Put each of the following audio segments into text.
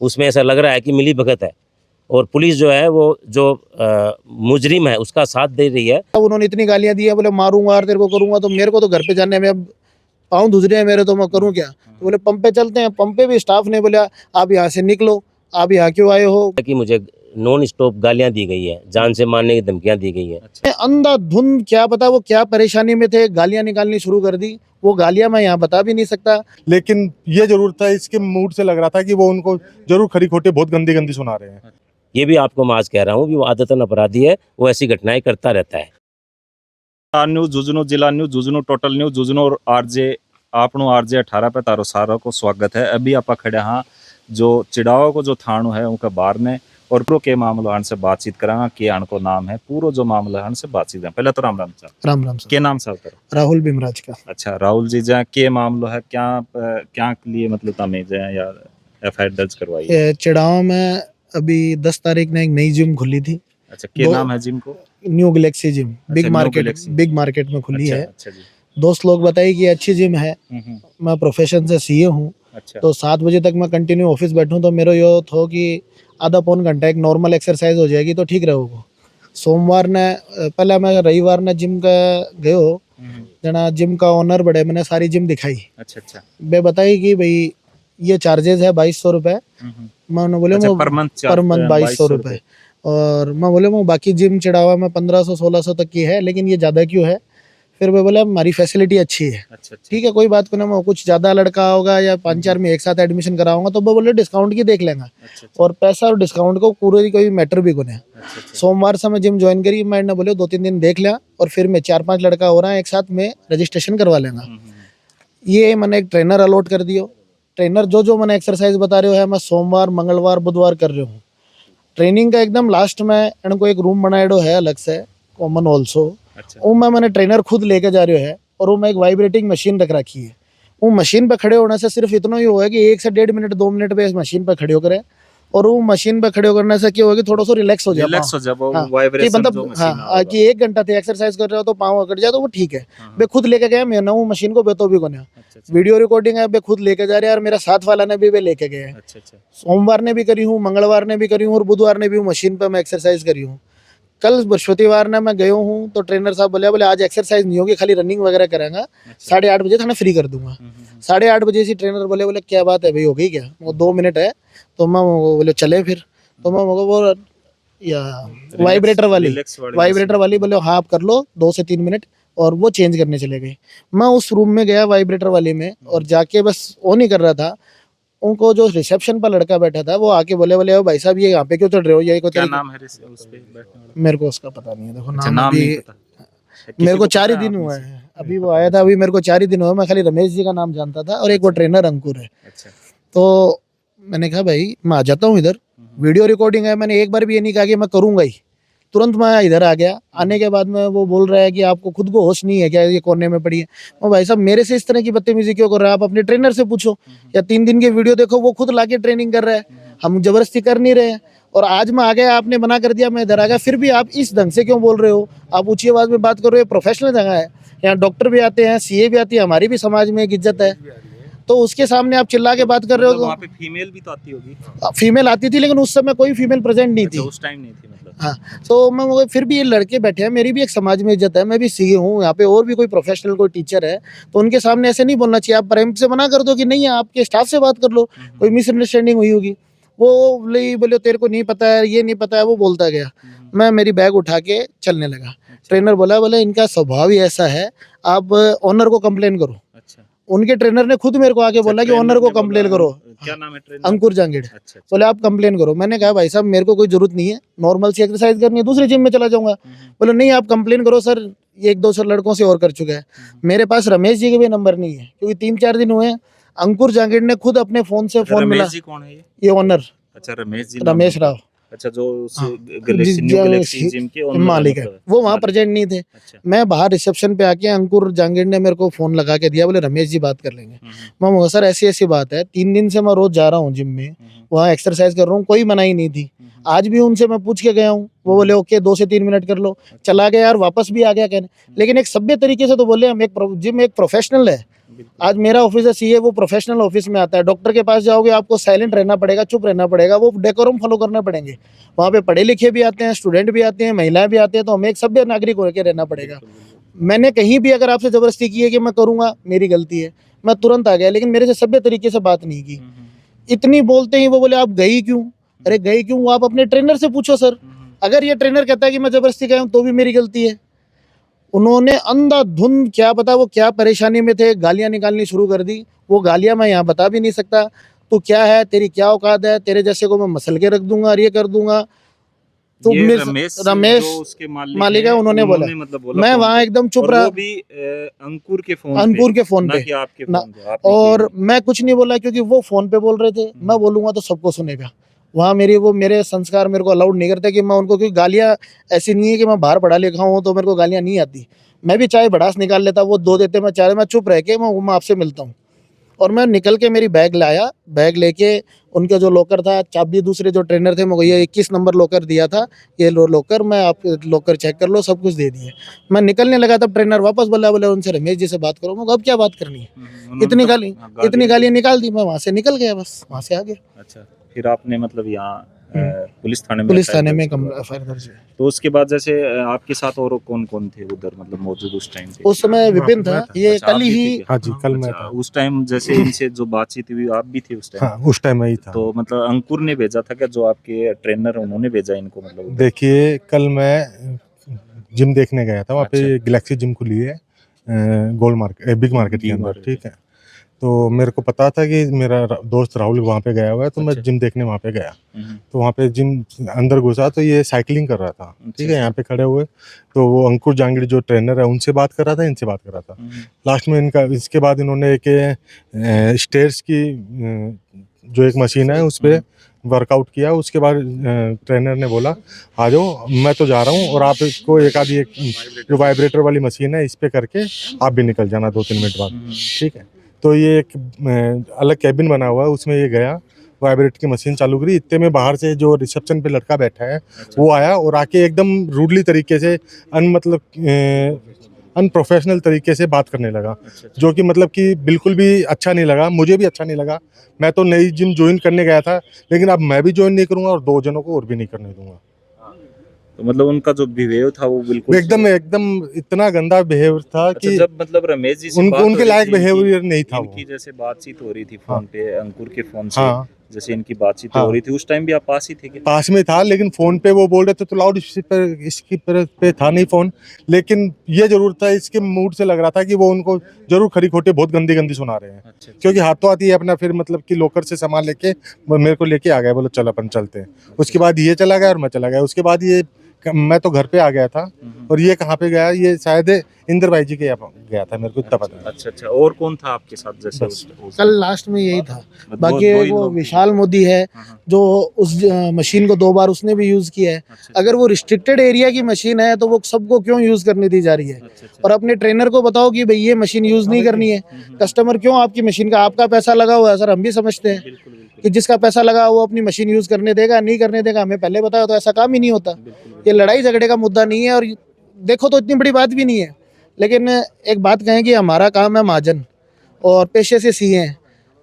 उसमें ऐसा लग रहा है कि मिली भगत है और पुलिस जो है वो जो मुजरिम है उसका साथ दे रही है। उन्होंने इतनी गालियां दी है, बोले मारूंगा और तेरे को करूंगा, तो मेरे को तो घर पे जाने में अब पाँव धुज रहे हैं मेरे, तो मैं करूँ क्या। तो बोले पंप पे चलते हैं, पंप पे भी स्टाफ ने बोला आप यहाँ से निकलो, आप यहाँ क्यों आए हो। कि मुझे नॉन स्टॉप गालियां दी गई है, जान से मारने की धमकियां दी गई है। अंधाधुंध क्या पता वो क्या परेशानी में थे, गालियां निकालनी शुरू कर दी। वो गालियां मैं यहाँ बता भी नहीं सकता। लेकिन ये जरूर था, इसके मूड से लग रहा था कि वो उनको जरूर खरी खोटी बहुत गंदी गंदी सुना रहे हैं। ये भी आपको मैं आज कह रहा हूँ कि वो आदतन अपराधी है, वो ऐसी घटनाएं करता रहता है। न्यूज जुजनू, जिला न्यूज जुजनू, टोटल न्यूज जुजनू और आरजे आपनो आरजे 18 पे तारो सारा को स्वागत है। अभी आप खड़े हाँ जो चिड़ावा को जो थाणो है उनका बार ने और पूरो के मामलो हन से बातचीत करांगा के हन को नाम है पूरो जो मामला हन से बातचीत है। पहले तो राम राम साहब। राम राम के नाम साहब करो? राहुल भीमराज का। अच्छा राहुल जी, जा के मामलो है क्या क्या के लिए मतलब तमे जाए या एफआईआर दर्ज करवाई है? चिड़ावा में अभी 10 तारीख ने एक नई जिम खुली थी। अच्छा के नाम है जिम को? New Galaxy gym, big market में खुली है। अच्छा जी। दोस्त लोग बताए कि अच्छी जिम है। मैं प्रोफेशन से सीए हूँ। अच्छा। तो 7 बजे तक मैं कंटिन्यू ऑफिस बैठूं तो मेरा यो थो कि आधा पौन घंटा एक नॉर्मल एक्सरसाइज हो जाएगी तो ठीक रहेगा। सोमवार ने पहले मैं रविवार ने जिम का गयो, जना जिम का ओनर बड़े मैंने सारी जिम दिखाई। अच्छा अच्छा। वे बताई कि भाई ये चार्जेस है 2200 रुपये। मैं बोले अच्छा, पर मंथ 2200 रुपये। और मैं बोले वो बाकी जिम चिड़ावा में 1500-1600 तक की है, लेकिन ये ज़्यादा क्यों है। फिर वो बोला हमारी फैसिलिटी अच्छी है। अच्छा। ठीक है कोई बात को ना, मैं कुछ ज़्यादा लड़का होगा या 5-4 में एक साथ एडमिशन कराऊंगा तो वो बोले डिस्काउंट की देख लेंगे। अच्छा। और पैसा और डिस्काउंट को पूरे कोई मैटर भी कोने। सोमवार से मैं जिम ज्वाइन करी, मैंने बोले 2-3 दिन देख लिया और फिर मैं 4-5 लड़का हो रहा है एक साथ में रजिस्ट्रेशन करवा लेंगे। ये मैंने एक ट्रेनर अलॉट कर दियो। ट्रेनर जो मैंने एक्सरसाइज बता रहे हो है मैं सोमवार मंगलवार बुधवार कर रही हूँ। ट्रेनिंग का एकदम लास्ट में इनको एक रूम बनाएडो है अलग से कॉमन ऑल्सो। वो मैंने ट्रेनर खुद लेके जा रहे है और वो मैं एक वाइब्रेटिंग मशीन रख रखी है। वो मशीन पे खड़े होने से सिर्फ इतना ही हुआ कि 1 से 1.5 मिनट 2 मिनट पे इस मशीन पे खड़े होकर, और वो मशीन पे खड़े करने से क्या होगा कि थोड़ा सा रिलैक्स हो जाए। कि मतलब हाँ कि 1 घंटा थे एक्सरसाइज कर रहे हो तो पाँव अकड़ जाए तो वो ठीक है। मैं खुद लेके गया, मैं ना वो मशीन को बेतो भी कोने। वीडियो रिकॉर्डिंग है, मैं खुद लेके जा रहे हैं और मेरा साथ वाला ने भी वे लेके गए। सोमवार ने भी करी हूँ, मंगलवार ने भी करी हूँ और बुधवार ने भी मशीन पे मैं एक्सरसाइज करी हूँ। कल बृहस्पतिवार ने मैं गयो हूँ तो ट्रेनर साहब बोले आज एक्सरसाइज नहीं होगी, खाली रनिंग वगैरह करेंगे। 8:30 बजे खाना फ्री कर दूंगा। 8:30 बजे से ट्रेनर बोले क्या बात है भाई, हो गई क्या? वो 2 मिनट है तो मैं बोले चले फिर। तो मैं वो या वाइब्रेटर वाली बोले हाँ आप कर लो 2 से 3 मिनट, और वो चेंज करने चले गए। मैं उस रूम में गया वाइब्रेटर वाली में और जाके बस ऑन ही कर रहा था। उनको जो रिसेप्शन पर लड़का बैठा था वो आके बोले भाई साहब ये यहाँ पे क्यों चढ़ रहे हो, ये क्या नाम है उस पे बैठने वाला? मेरे को उसका पता नहीं है। देखो नाम अभी मेरे को 4 ही दिन हुआ है। अभी वो आया था, अभी मेरे को 4 ही दिन हुआ। मैं खाली रमेश जी का नाम जानता था और एक वो ट्रेनर अंकुर है। तो मैंने कहा भाई मैं आ जाता हूँ इधर, वीडियो रिकॉर्डिंग है। मैंने एक बार भी ये नहीं कहा कि मैं करूंगा ही। तुरंत मैं इधर आ गया। आने के बाद में वो बोल रहा है कि आपको खुद को होश नहीं है क्या, ये कोने में पड़ी है। वो भाई साहब मेरे से इस तरह की बदतमीजी क्यों कर रहे हैं? आप अपने ट्रेनर से पूछो या 3 दिन के वीडियो देखो, वो खुद लाके ट्रेनिंग कर रहा है। हम जबरदस्ती कर नहीं रहे हैं। और आज मैं आ गया, आपने मना कर दिया, मैं इधर आ गया, फिर भी आप इस ढंग से क्यों बोल रहे हो? आप ऊंची आवाज में बात कर रहे हो। प्रोफेशनल जगह है, यहाँ डॉक्टर भी आते हैं, सीए भी आती है, हमारी भी समाज में एक इज्जत है। तो उसके सामने आप चिल्ला के बात कर रहे हो। वहाँ पे फीमेल भी तो आती होगी? फीमेल आती थी लेकिन उस समय कोई फीमेल प्रेजेंट नहीं थी। उस टाइम नहीं थी मतलब। हाँ तो मैं फिर भी ये लड़के बैठे हैं, मेरी भी एक समाज में इज्जत है, मैं भी सीए हूँ यहाँ पे, और भी कोई प्रोफेशनल कोई टीचर है तो उनके सामने ऐसे नहीं बोलना चाहिए। आप प्रेम से मना कर दो कि नहीं आपके स्टाफ से बात कर लो, कोई मिसअंडरस्टैंडिंग हुई होगी। वो बोले तेरे को नहीं पता है, ये नहीं पता है, वो बोलता गया। मैं मेरी बैग उठा के चलने लगा। ट्रेनर बोले इनका स्वभाव ही ऐसा है, आप ओनर को कंप्लेन करो। उनके ट्रेनर ने खुद मेरे को आके बोला कि ओनर को कंप्लेन करो। क्या नाम है ट्रेनर? अंकुर जांगीड़। बोले आप कंप्लेन करो। मैंने कहा भाई साहब मेरे को कोई जरूरत नहीं है, नॉर्मल सी एक्सरसाइज करनी है, दूसरे जिम में चला जाऊंगा। बोले नहीं आप कंप्लेन करो सर, ये 1-2 लड़कों से और कर चुका है। मेरे पास रमेश जी के भी नंबर नहीं है क्योंकि 3-4 दिन हुए। अंकुर जांगीड़ ने खुद अपने फोन से फोन मिला। कौन है ये ओनर? अच्छा रमेश राव। अच्छा जो गैलेक्सी जिम के मालिक है, वो वहाँ प्रेजेंट नहीं थे। मैं बाहर रिसेप्शन पे आके अंकुर जांगीड़ ने मेरे को फोन लगा के दिया, बोले रमेश जी बात कर लेंगे। मैं सर ऐसी ऐसी बात है, 3 दिन से मैं रोज जा रहा हूँ जिम में, वहाँ एक्सरसाइज कर रहा हूँ, कोई मनाही नहीं थी। आज भी उनसे मैं पूछ के गया हूँ, वो बोले ओके 2 से 3 मिनट कर लो। चला गया यार, वापस भी आ गया कहने। लेकिन एक सभ्य तरीके से तो बोले हम एक जिम एक प्रोफेशनल है, आज मेरा ऑफिस है सीए, वो प्रोफेशनल ऑफिस में आता है। डॉक्टर के पास जाओगे आपको साइलेंट रहना पड़ेगा, चुप रहना पड़ेगा, वो डेकोरम फॉलो करने पड़ेंगे। वहाँ पे पढ़े लिखे भी आते हैं, स्टूडेंट भी आते हैं, महिलाएं भी आते हैं, तो हमें एक सभ्य नागरिक होकर रहना पड़ेगा। मैंने कहीं भी अगर आपसे ज़बरदस्ती की है कि मैं करूँगा, मेरी गलती है, मैं तुरंत आ गया, लेकिन मेरे से सभ्य तरीके से बात नहीं की। इतनी बोलते ही वो बोले आप गई क्यों? अरे गई क्यों, वो आप अपने ट्रेनर से पूछो सर। अगर ये ट्रेनर कहता है कि मैं ज़बरदस्ती गया हूँ तो भी मेरी गलती है। उन्होंने अंधाधुंध, क्या पता वो क्या परेशानी में थे, गालियाँ निकालनी शुरू कर दी। वो गालियाँ मैं यहाँ बता भी नहीं सकता। तो क्या है, तेरी क्या औकात है, तेरे जैसे को मैं मसल के रख दूंगा और ये कर दूंगा। तो ये रमेश जो उसके मालिक है, उन्होंने बोला। मतलब मैं वहाँ एकदम चुप रहा। वो भी अंकुर के फोन पे ना कि आपके ना, फोन पे आपने और मैं कुछ नहीं बोला क्योंकि वो फोन पे बोल रहे थे। मैं बोलूंगा तो सबको सुनेगा। वहाँ मेरे संस्कार मेरे को अलाउड नहीं करते कि मैं उनको, क्योंकि गालियाँ ऐसी नहीं है कि मैं बाहर पढ़ा लिखा हूँ तो मेरे को गालियाँ नहीं आती। मैं भी चाहे भड़ास निकाल लेता, वो दो देते, मैं चाहे मैं चुप रह के मैं आपसे मिलता हूँ। और मैं निकल के मेरी बैग लाया, बैग लेके उनका जो लॉकर था, चाबी दूसरे जो ट्रेनर थे मुझे ये 21 नंबर लॉकर दिया था, ये लॉकर मैं आप लॉकर चेक कर लो, सब कुछ दे दिए। मैं निकलने लगा तब ट्रेनर वापस बोला उनसे रमेश जी से बात करो। मैं अब क्या बात करनी है, इतनी गाली निकाल दी। मैं वहाँ से निकल गया, बस वहाँ से आ गया। अच्छा, फिर आपने मतलब यहाँ पुलिस थाने में एफआईआर दर्ज हुई। तो उसके बाद जैसे आपके साथ और कौन कौन थे उधर मतलब मौजूद उस टाइम पे? उस समय विपिन था, ये अच्छा, कल आप भी ही। थे क्या? हाँ जी, कल मैं अच्छा, था। उस टाइम जैसे इनसे जो बातचीत हुई आप भी थे उस टाइम? हाँ, उस टाइम मैं ही था। तो मतलब अंकुर ने भेजा था क्या, जो आपके ट्रेनर उन्होंने भेजा इनको मतलब उधर? देखिए, कल मैं जिम देखने गया था, वहाँ पे अच्छा। गैलेक्सी जिम खुली है गोल्ड मार्केट, बिग मार्केट के बिग अंदर, मार्केट। ठीक है। तो मेरे को पता था कि मेरा दोस्त राहुल वहाँ पे गया हुआ है, तो मैं अच्छा। जिम देखने वहाँ पे गया। तो वहाँ पे जिम अंदर घुसा तो ये साइकिलिंग कर रहा था, ठीक है, यहाँ पे खड़े हुए। तो वो अंकुर जांगड़ी जो ट्रेनर है उनसे बात कर रहा था, इनसे बात कर रहा था। लास्ट में इसके बाद इन्होंने एक स्टेयर्स की जो एक मशीन है उस पर वर्कआउट किया। उसके बाद ट्रेनर ने बोला आ जाओ, मैं तो जा रहा हूँ, और आप इसको एक जो वाइब्रेटर वाली मशीन है इस पे करके आप भी निकल जाना 2-3 मिनट बाद, ठीक है। तो ये एक अलग कैबिन बना हुआ है, उसमें ये गया, वाइब्रेट की मशीन चालू करी। इतने में बाहर से जो रिसेप्शन पे लड़का बैठा है वो आया और आके एकदम रूडली तरीके से अनप्रोफेशनल तरीके से बात करने लगा, जो कि मतलब कि बिल्कुल भी अच्छा नहीं लगा, मुझे भी अच्छा नहीं लगा। मैं तो नई जिम ज्वाइन करने गया था, लेकिन अब मैं भी ज्वाइन नहीं करूंगा और 2 जनों को और भी नहीं करने दूंगा। तो मतलब उनका जो बिहेव था वो बिल्कुल एकदम इतना गंदा बिहेवियर था अच्छा, कि जब मतलब रमेश जी से बात उनके हो रही लायक थी, बिहेवियर नहीं था वो। इनकी जैसे बातचीत हो रही थी फोन पे, अंकुर के फोन से हाँ, जैसे इनकी बातचीत हाँ। हो रही थी, उस टाइम भी आप पास ही थे क्या? पास में था, लेकिन फोन पे वो बोल रहे थे तो लाउड इसकी पे था नहीं फोन। लेकिन ये जरूर था, इसके मूड से लग रहा था कि वो उनको जरूर खरी खोटे बहुत गंदी गंदी सुना रहे हैं। अच्छा। क्योंकि हाथों हाथ ही अपना फिर मतलब कि लॉकर से सामान लेके मेरे को लेके आ गया, बोलो चल अपन चलते हैं। उसके बाद ये चला गया और मैं चला गया। उसके बाद ये मैं तो घर पे आ गया था, और ये कहाँ पे गया, ये शायद इंद्र भाई जी के यहाँ गया था, मेरे को इतना पता है। अच्छा, और कौन था आपके साथ जैसे कल लास्ट में यही था। दो बाकी ही वो लोग थे। विशाल मोदी है जो उस मशीन को 2 बार उसने भी यूज किया है। अगर वो रिस्ट्रिक्टेड एरिया की मशीन है तो वो सबको क्यों यूज करने दी जा रही है? और अपने ट्रेनर को बताओ कि भाई ये मशीन यूज नहीं करनी है। कस्टमर क्यों आपकी मशीन का, आपका पैसा लगा हुआ है सर, हम भी समझते हैं कि जिसका पैसा लगा वो अपनी मशीन यूज करने देगा, नहीं करने देगा, हमें पहले बताया तो ऐसा काम ही नहीं होता। ये लड़ाई झगड़े का मुद्दा नहीं है। और देखो तो इतनी बड़ी बात भी नहीं है, लेकिन एक बात कहें कि हमारा काम है महाजन और पेशे से सीए हैं,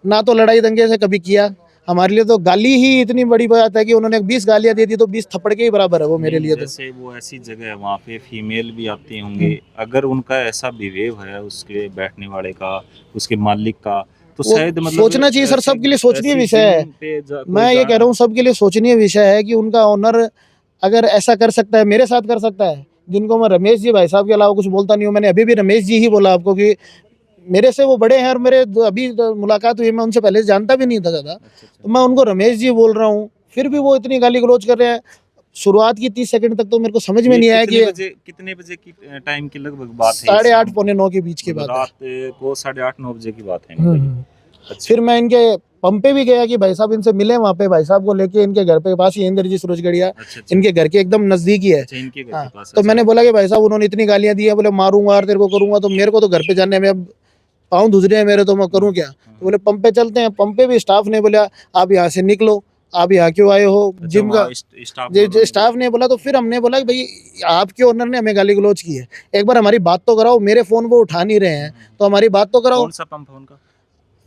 ना तो लड़ाई दंगे से कभी किया। हमारे लिए तो गाली ही इतनी बड़ी बात है कि उन्होंने 20 गालियां दे दी तो 20 थप्पड़ के ही बराबर है वो मेरे लिए। तो जैसे वो ऐसी जगह है वहाँ पे फीमेल भी आती होंगे, अगर उनका ऐसा बिहेव है उसके बैठने वाले का, उसके मालिक का, तो शायद मतलब सोचना चाहिए सर, सबके लिए सोचनीय विषय है। मैं ये कह रहा हूँ सबके लिए सोचनीय विषय है कि उनका ऑनर अगर ऐसा कर सकता है, मेरे साथ कर सकता है, जिनको मैं रमेश जी भाई साहब के अलावा कुछ बोलता नहीं हूँ। मैंने अभी भी रमेश जी ही बोला आपको कि मेरे से वो बड़े हैं और मेरे अभी मुलाकात हुई, मैं उनसे पहले जानता भी नहीं था ज़्यादा, तो मैं उनको रमेश जी बोल रहा हूँ, फिर भी वो इतनी गाली गलौज कर रहे हैं। शुरुआत की 30 सेकंड तक तो मेरे को समझ में नहीं आया कि कितने बजे की टाइम की लगभग बात है? 8:30 पौने 9 के बीच की बात है। रात को 8:30-9 बजे की बात है। अच्छा। फिर मैं इनके पंप पे भी गया कि भाई साहब इनसे मिले, वहाँ पे भाई साहब को लेके इनके घर पे पास ही इंद्र जी सूरजगढ़िया, इनके घर के एकदम नजदीक ही है। इनके घर हाँ, के पास। तो मैंने बोला कि भाई साहब उन्होंने इतनी गालियां दी है, बोले मारूंगा और तेरे को करूंगा, तो मेरे को तो घर पे जाने में अब पाँव धुज रहे हैं मेरे, तो मैं करूँ क्या? तो बोले पंप पे चलते हैं। पंप पे भी स्टाफ ने बोला आप यहाँ से निकलो, आप यहाँ क्यों आए हो, जिम का स्टाफ स्टाफ ने बोला। तो फिर हमने बोला कि भाई आपके ओनर ने हमें गाली गलौज की है, एक बार हमारी बात तो कराओ। मेरे फोन वो उठा नहीं रहे हैं, तो हमारी बात तो कराओ। कौन सा पंप है उनका?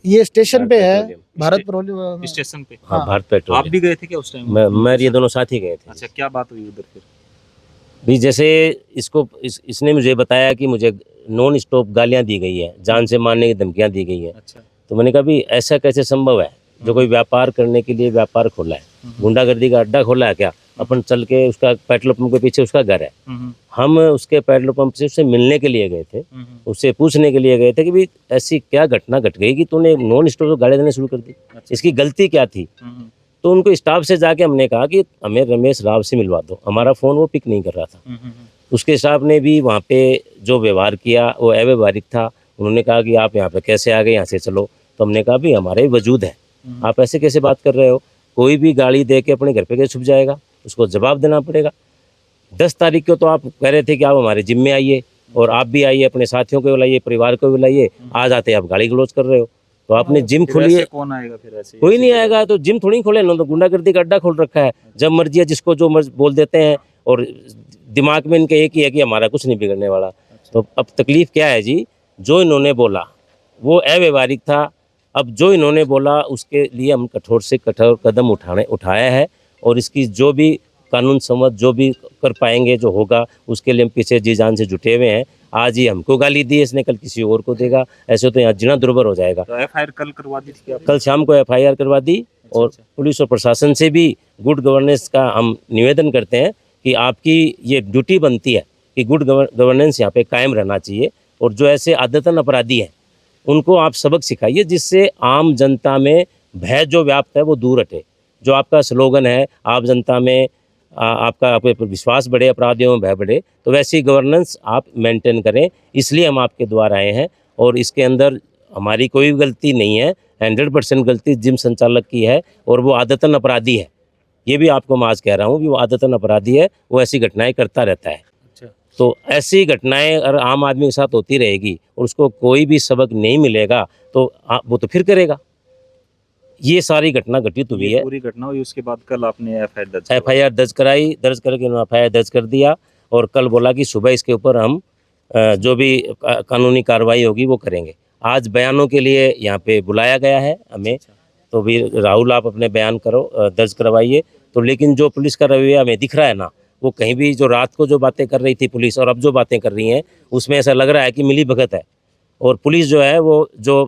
ये स्टेशन पे है, पेट्रोलियम। भारत पेट्रोलियम। स्टेशन पे। हाँ, हाँ। भारत आप पेट्रोलियम। भी गए थे क्या उस टाइम? मैं ये दोनों साथ ही गए थे। अच्छा, क्या बात हुई उधर फिर? भी जैसे इसने मुझे बताया कि मुझे नॉन स्टॉप गालियां दी गई है, जान से मारने की धमकियां दी गई है। अच्छा। तो मैंने कहा भी ऐसा कैसे संभव है, जो कोई व्यापार करने के लिए व्यापार खोला है, गुंडागर्दी का अड्डा खोला है क्या? अपन चल के उसका पेट्रोल पंप के पीछे उसका घर है, हम उसके पेट्रोल पंप से उससे मिलने के लिए गए थे, उससे पूछने के लिए गए थे कि भाई ऐसी क्या घटना घट गई कि तूने नॉन स्टॉप गाड़ी देने शुरू कर दी, इसकी गलती क्या थी? तो उनको स्टाफ से जाके हमने कहा कि हमें रमेश राव से मिलवा दो, हमारा फ़ोन वो पिक नहीं कर रहा था। उसके स्टाफ ने भी वहाँ पे जो व्यवहार किया वो अव्यवहारिक था। उन्होंने कहा कि आप यहाँ पे कैसे आ गए, यहाँ से चलो। तो हमने कहा भी हमारे वजूद है, आप ऐसे कैसे बात कर रहे हो? कोई भी गाड़ी दे के अपने घर पे कैसे छुप जाएगा, उसको जवाब देना पड़ेगा। 10 तारीख को तो आप कह रहे थे कि आप हमारे जिम में आइए और आप भी आइए, अपने साथियों को बुलाइए, परिवार को बुलाइए, आज आते आप गाली गलौज कर रहे हो। तो आपने जिम फिर खोली है, ऐसे कौन आएगा फिर? ऐसे कोई नहीं आएगा। तो जिम थोड़ी खोले ना, तो गुंडागर्दी का अड्डा खोल रखा है, जब मर्जी है जिसको जो मर्जी बोल देते हैं। और दिमाग में इनके एक ही है कि हमारा कुछ नहीं बिगड़ने वाला। तो अब तकलीफ क्या है जी, जो इन्होंने बोला वो अव्यवहारिक था। अब जो इन्होंने बोला उसके लिए हम कठोर से कठोर कदम उठाया है, और इसकी जो भी कानून समझ जो भी कर पाएंगे, जो होगा उसके लिए हम पीछे जी जान से जुटे हुए हैं। आज ही हमको गाली दी इसने, कल किसी और को देगा, ऐसे तो यहाँ जीना दुर्भर हो जाएगा। तो एफआईआर कल करवा दी थी क्या? कल शाम को एफआईआर करवा दी, और पुलिस और प्रशासन से भी गुड गवर्नेंस का हम निवेदन करते हैं कि आपकी ये ड्यूटी बनती है कि गुड गवर्नेंस यहाँ पे कायम रहना चाहिए, और जो ऐसे आदतन अपराधी हैं उनको आप सबक सिखाइए, जिससे आम जनता में भय जो व्याप्त है वो दूर हटे। जो आपका स्लोगन है आप जनता में आपका आपके ऊपर विश्वास बढ़े, अपराधियों में भय बढ़े, तो वैसी गवर्नेंस आप मेंटेन करें। इसलिए हम आपके द्वार आए हैं, और इसके अंदर हमारी कोई गलती नहीं है। 100% गलती जिम संचालक की है, और वो आदतन अपराधी है। ये भी आपको मैं आज कह रहा हूँ कि वो आदतन अपराधी है, वो ऐसी घटनाएं करता रहता है। तो ऐसी घटनाएं अगर आम आदमी के साथ होती रहेगी और उसको कोई भी सबक नहीं मिलेगा, तो वो तो फिर करेगा। ये सारी घटना घटित हुई है। पूरी घटना हुई, उसके बाद कल आपने एफआईआर दर्ज कराई, दर्ज करके उन्होंने एफआईआर दर्ज कर दिया, और कल बोला कि सुबह इसके ऊपर हम जो भी कानूनी कार्रवाई होगी वो करेंगे। आज बयानों के लिए यहाँ पे बुलाया गया है हमें। तो भी राहुल आप अपने बयान करो, दर्ज करवाइए। तो लेकिन जो पुलिस का रवैया हमें दिख रहा है ना, वो कहीं भी जो रात को जो बातें कर रही थी पुलिस और अब जो बातें कर रही हैं, उसमें ऐसा लग रहा है कि मिली भगत है, और पुलिस जो है वो जो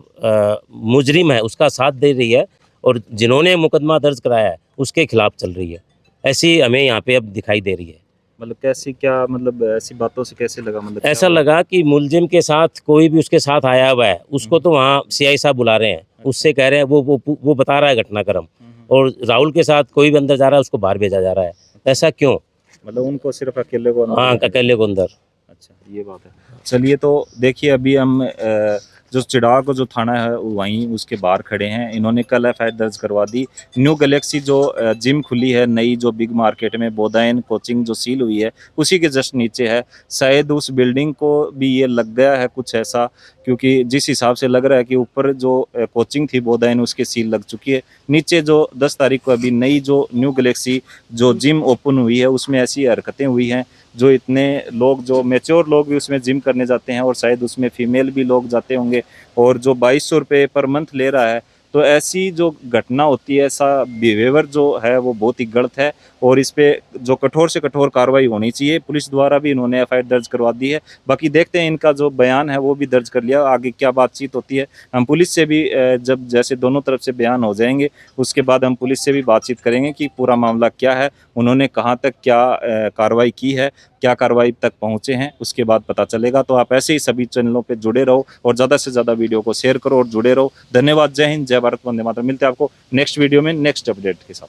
मुजरिम है उसका साथ दे रही है, और जिन्होंने मुकदमा दर्ज कराया है उसके खिलाफ चल रही है। ऐसी हमें यहाँ पे अब दिखाई दे रही है। मतलब कैसी, क्या मतलब ऐसी बातों से कैसे लगा? मतलब ऐसा लगा कि मुलजिम के साथ कोई भी उसके साथ आया हुआ है, उसको तो वहाँ सीआई साहब बुला रहे हैं, उससे कह रहे हैं, वो बता रहा है घटनाक्रम, और राहुल के साथ कोई भी अंदर जा रहा है उसको बाहर भेजा जा रहा है। ऐसा क्यों? मतलब उनको सिर्फ अकेले को? हाँ, अकेले को अंदर। अच्छा, ये बात है। चलिए, तो देखिए अभी हम जो चिड़ाव को जो थाना है वहीं उसके बाहर खड़े हैं। इन्होंने कल एफआईआर दर्ज करवा दी। न्यू गैलेक्सी जो जिम खुली है नई, जो बिग मार्केट में बोदायन कोचिंग जो सील हुई है उसी के जस्ट नीचे है। शायद उस बिल्डिंग को भी ये लग गया है कुछ ऐसा, क्योंकि जिस हिसाब से लग रहा है कि ऊपर जो कोचिंग थी बोदायन उसके सील लग चुकी है। नीचे जो 10 तारीख को अभी नई जो न्यू गैलेक्सी जो जिम ओपन हुई है उसमें ऐसी हरकतें हुई हैं, जो इतने लोग, जो मैच्योर लोग भी उसमें जिम करने जाते हैं, और शायद उसमें फीमेल भी लोग जाते होंगे, और जो 2200 रुपये पर मंथ ले रहा है। तो ऐसी जो घटना होती है, ऐसा बिहेवियर जो है वो बहुत ही गलत है, और इस पे जो कठोर से कठोर कार्रवाई होनी चाहिए। पुलिस द्वारा भी इन्होंने एफआईआर दर्ज करवा दी है। बाकी देखते हैं, इनका जो बयान है वो भी दर्ज कर लिया, आगे क्या बातचीत होती है हम पुलिस से भी जब जैसे दोनों तरफ से बयान हो जाएंगे उसके बाद हम पुलिस से भी बातचीत करेंगे कि पूरा मामला क्या है, उन्होंने कहाँ तक क्या कार्रवाई की है, क्या कार्रवाई तक पहुँचे हैं, उसके बाद पता चलेगा। तो आप ऐसे ही सभी चैनलों पर जुड़े रहो और ज़्यादा से ज़्यादा वीडियो को शेयर करो और जुड़े रहो। धन्यवाद। जय हिंद, जय भारत, वंदे मातरम। मिलते हैं आपको नेक्स्ट वीडियो में नेक्स्ट अपडेट के साथ।